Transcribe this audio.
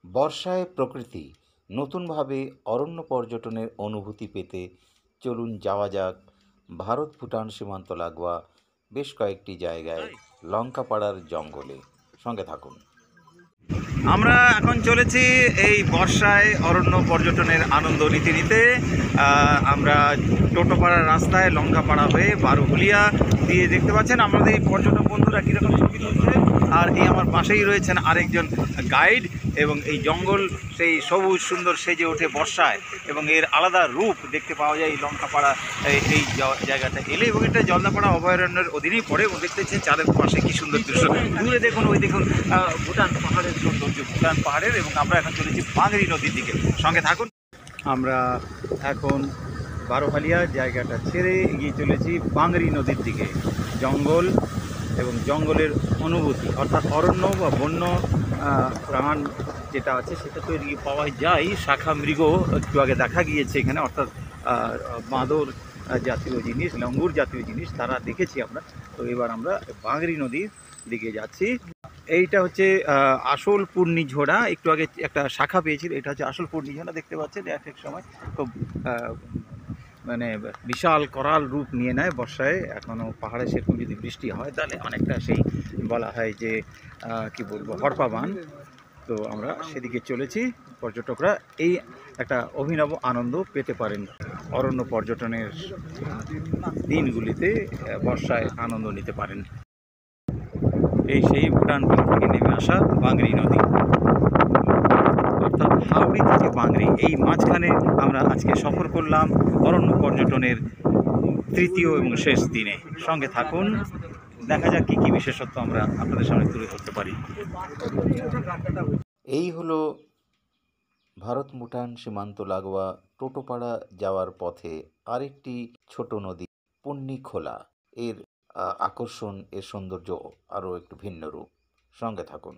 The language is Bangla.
বর্ষায় প্রকৃতি নতুনভাবে অরণ্য পর্যটনের অনুভূতি পেতে চলুন যাওয়া যাক ভারত ভুটান সীমান্ত লাগোয়া বেশ কয়েকটি জায়গায় লঙ্কাপাড়ার জঙ্গলে। সঙ্গে থাকুন। আমরা এখন চলেছি এই বর্ষায় অরণ্য পর্যটনের আনন্দ নিতে নিতে। আমরা টোটোপাড়ার রাস্তায় লঙ্কাপাড়া হয়ে বারোহুলিয়া দিয়ে দেখতে পাচ্ছেন আমাদের পর্যটক বন্ধুরা কীরকম ছবি তুলছে। আর এই আমার পাশেই রয়েছেন আরেকজন গাইড, এবং এই জঙ্গল সেই সবুজ সুন্দর সেজে ওঠে বর্ষায়, এবং এর আলাদা রূপ দেখতে পাওয়া যায় এই লঙ্কাপাড়া এই জায়গাটা এলে। এবং এটা জলদাপাড়া অভয়ারণ্যের অধীনেই পড়ে, এবং দেখতেছেন চারের পাশে কি সুন্দর দৃশ্য। দূরে দেখুন, ওই দেখুন ভুটান পাহাড়ের সৌন্দর্য, ভুটান পাহাড়ের। এবং আমরা এখন চলেছি বাংরি নদীর দিকে। সঙ্গে থাকুন। আমরা এখন বারোহালিয়া জায়গাটা ছেড়ে এগিয়ে চলেছি বাংরি নদীর দিকে। জঙ্গল এবং জঙ্গলের অনুভূতি, অর্থাৎ অরণ্য বা বন্য প্রাণ যেটা আছে সেটা তো এদিকে পাওয়া যায়। শাখা মৃগ একটু আগে দেখা গিয়েছে এখানে, অর্থাৎ বাঁদর জাতীয় জিনিস, লঙ্গুর জাতীয় জিনিস তারা দেখেছি আমরা। তো এবার আমরা বাংরি নদীর দিকে যাচ্ছি। এইটা হচ্ছে আসল পূর্ণিঝোড়া। একটু আগে একটা শাখা পেয়েছিল, এটা হচ্ছে আসল পূর্ণিঝোড়া। দেখতে পাচ্ছেন এক এক সময় খুব মানে বিশাল করাল রূপ নিয়ে নেয় বর্ষায়। এখনও পাহাড়ে সেরকম যদি বৃষ্টি হয় তাহলে অনেকটা সেই বলা হয় যে কি বলবো, হরপা বান। তো আমরা সেদিকে চলেছি। পর্যটকরা এই একটা অভিনব আনন্দ পেতে পারেন অরণ্য পর্যটনের দিনগুলিতে, বর্ষায় আনন্দ নিতে পারেন। এই সেই ভুটান থেকে নেমে আসা বাংরি নদী, অর্থাৎ হাওড়ি থেকে বাংরি, এই মাঝখানে আমরা আজকে সফর করলাম অরণ্য পর্যটনের তৃতীয় এবং শেষ দিনে। সঙ্গে থাকুন, দেখা যাক কী কী বিশেষত্ব আমরা আপনাদের সামনে তুলে ধরতে পারি। এই হলো ভারত ভুটান সীমান্ত লাগোয়া টোটোপাড়া যাওয়ার পথে আরেকটি ছোট নদী পুণ্যিখোলা। এর আকর্ষণ, এর সৌন্দর্য আরও একটু ভিন্ন রূপ। সঙ্গে থাকুন।